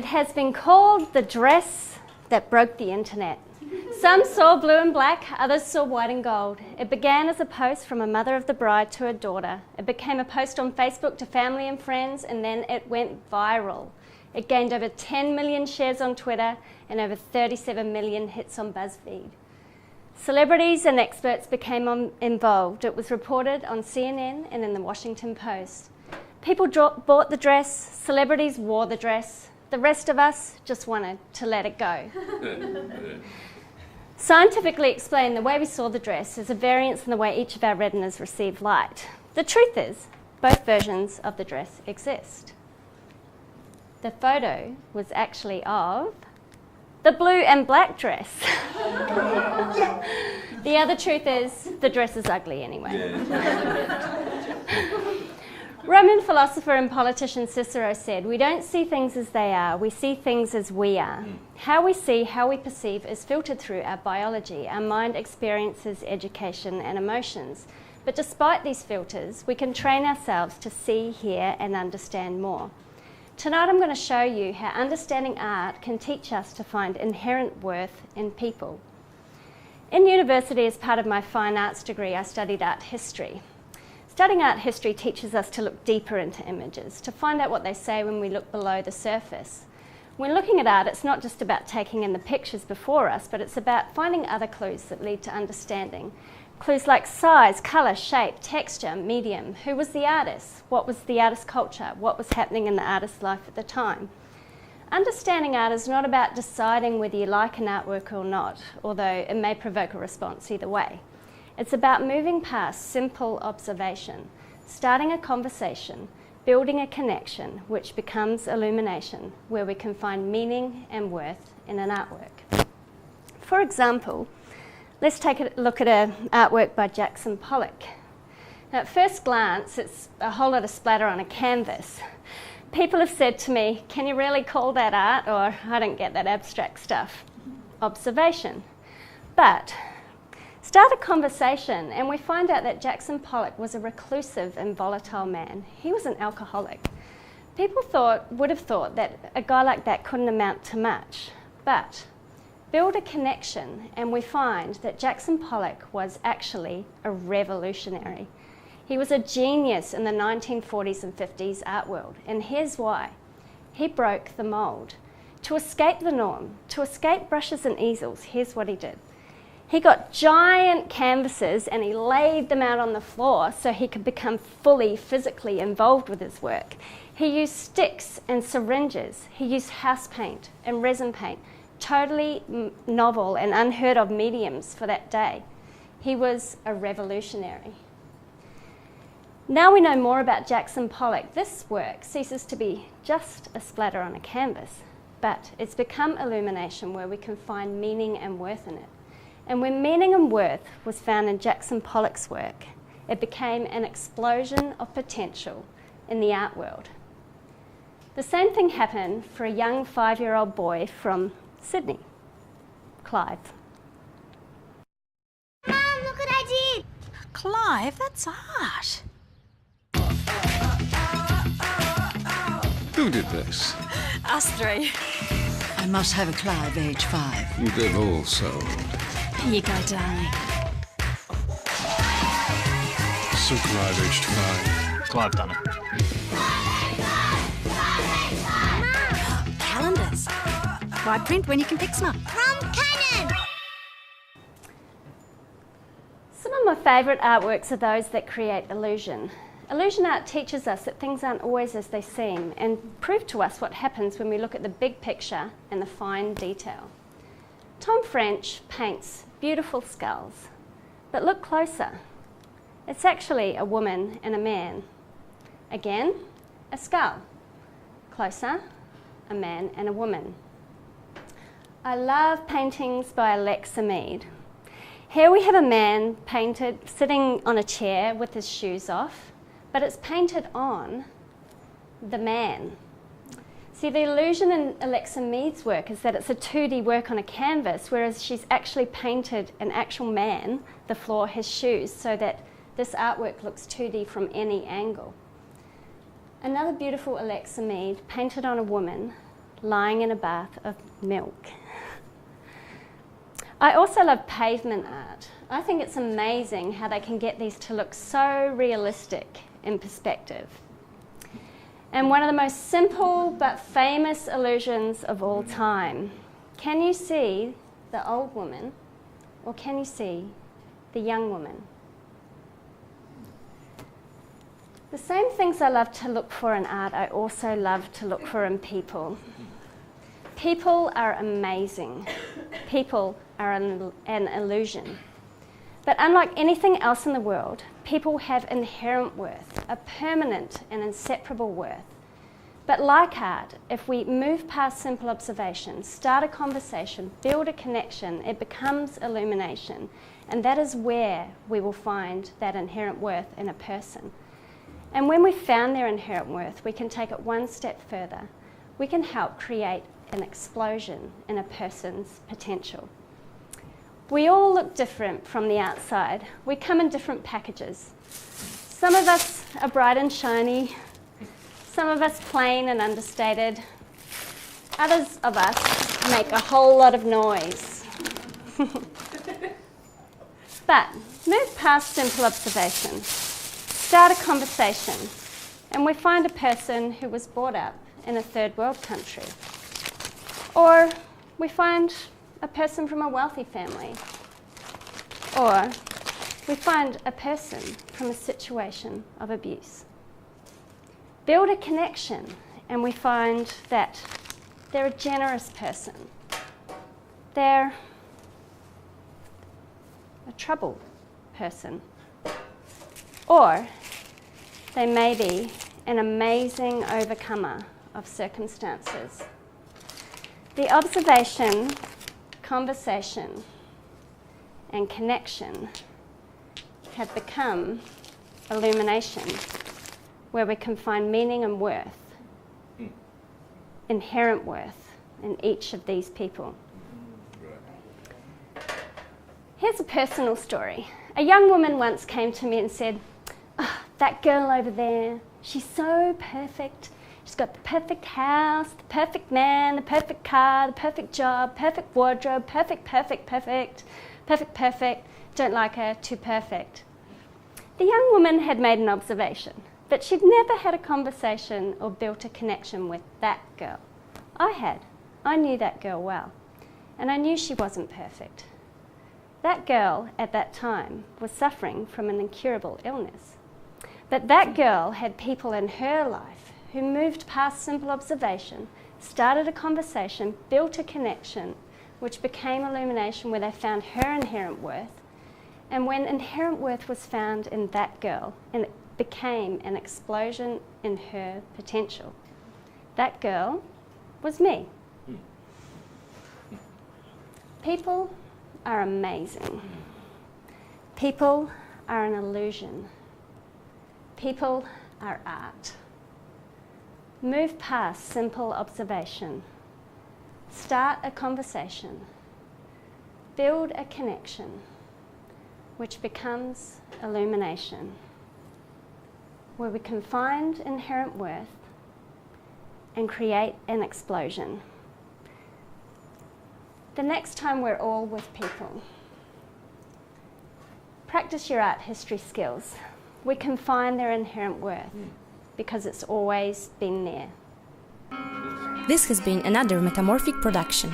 It has been called the dress that broke the internet. Some saw blue and black, others saw white and gold. It began as a post from a mother of the bride to her daughter. It became a post on Facebook to family and friends, and then it went viral. It gained over 10 million shares on Twitter and over 37 million hits on BuzzFeed. Celebrities and experts became involved. It was reported on CNN and in the Washington Post. People bought the dress, celebrities wore the dress. The rest of us just wanted to let it go. Scientifically explained, the way we saw the dress is a variance in the way each of our retinas receive light. The truth is, both versions of the dress exist. The photo was actually of the blue and black dress. The other truth is, the dress is ugly anyway. Roman philosopher and politician Cicero said, "We don't see things as they are, we see things as we are." How we see, how we perceive is filtered through our biology, our mind experiences, education and emotions. But despite these filters, we can train ourselves to see, hear and understand more. Tonight I'm going to show you how understanding art can teach us to find inherent worth in people. In university, as part of my fine arts degree, I studied art history. Studying art history teaches us to look deeper into images, to find out what they say when we look below the surface. When looking at art, it's not just about taking in the pictures before us, but it's about finding other clues that lead to understanding. Clues like size, colour, shape, texture, medium. Who was the artist? What was the artist's culture? What was happening in the artist's life at the time? Understanding art is not about deciding whether you like an artwork or not, although it may provoke a response either way. It's about moving past simple observation, starting a conversation, building a connection, which becomes illumination, where we can find meaning and worth in an artwork. For example, let's take a look at an artwork by Jackson Pollock. Now, at first glance, it's a whole lot of splatter on a canvas. People have said to me, "Can you really call that art?" Or, "I don't get that abstract stuff." Observation. But start a conversation and we find out that Jackson Pollock was a reclusive and volatile man. He was an alcoholic. People would have thought that a guy like that couldn't amount to much. But build a connection and we find that Jackson Pollock was actually a revolutionary. He was a genius in the 1940s and 50s art world, and here's why. He broke the mould. To escape the norm, to escape brushes and easels, here's what he did. He got giant canvases and he laid them out on the floor so he could become fully physically involved with his work. He used sticks and syringes. He used house paint and resin paint, totally novel and unheard of mediums for that day. He was a revolutionary. Now we know more about Jackson Pollock. This work ceases to be just a splatter on a canvas, but it's become illumination where we can find meaning and worth in it. And when meaning and worth was found in Jackson Pollock's work, it became an explosion of potential in the art world. The same thing happened for a young 5-year-old boy from Sydney, Clive. Mum, look what I did! Clive, that's art. Who did this? Us three. I must have a Clive, age 5. They've all sold. Here you go, darling. So Clive, aged 5. Clive done it. Calendars. Why print when you can pick some up? From Canon! Some of my favourite artworks are those that create illusion. Illusion art teaches us that things aren't always as they seem and prove to us what happens when we look at the big picture and the fine detail. Tom French paints beautiful skulls, but look closer. It's actually a woman and a man. Again, a skull. Closer, a man and a woman. I love paintings by Alexa Mead. Here we have a man painted sitting on a chair with his shoes off, but it's painted on the man. See, the illusion in Alexa Mead's work is that it's a 2D work on a canvas, whereas she's actually painted an actual man, the floor, his shoes, so that this artwork looks 2D from any angle. Another beautiful Alexa Mead, painted on a woman, lying in a bath of milk. I also love pavement art. I think it's amazing how they can get these to look so realistic in perspective. And one of the most simple but famous illusions of all time. Can you see the old woman, or can you see the young woman? The same things I love to look for in art, I also love to look for in people. People are amazing. People are an illusion. But unlike anything else in the world, people have inherent worth, a permanent and inseparable worth. But like art, if we move past simple observation, start a conversation, build a connection, it becomes illumination. And that is where we will find that inherent worth in a person. And when we've found their inherent worth, we can take it one step further. We can help create an explosion in a person's potential. We all look different from the outside. We come in different packages. Some of us are bright and shiny, some of us plain and understated. Others of us make a whole lot of noise. But move past simple observation. Start a conversation, and we find a person who was brought up in a third world country. Or we find a person from a wealthy family. Or we find a person from a situation of abuse. Build a connection, and we find that they're a generous person. They're a troubled person. Or they may be an amazing overcomer of circumstances. The observation, conversation, and connection have become illumination, where we can find meaning and worth, inherent worth in each of these people. Here's a personal story. A young woman once came to me and said, "Oh, that girl over there, she's so perfect. She's got the perfect house, the perfect man, the perfect car, the perfect job, perfect wardrobe, perfect. Don't like her, too perfect." The young woman had made an observation, but she'd never had a conversation or built a connection with that girl. I had. I knew that girl well, and I knew she wasn't perfect. That girl at that time was suffering from an incurable illness. But that girl had people in her life who moved past simple observation, started a conversation, built a connection, which became illumination, where they found her inherent worth. And when inherent worth was found in that girl, and it became an explosion in her potential, that girl was me. People are amazing. People are an illusion. People are art. Move past simple observation. Start a conversation. Build a connection, which becomes illumination, where we can find inherent worth and create an explosion. The next time we're all with people, practice your art history skills. We can find their inherent worth because it's always been there. This has been another Metamorphic production.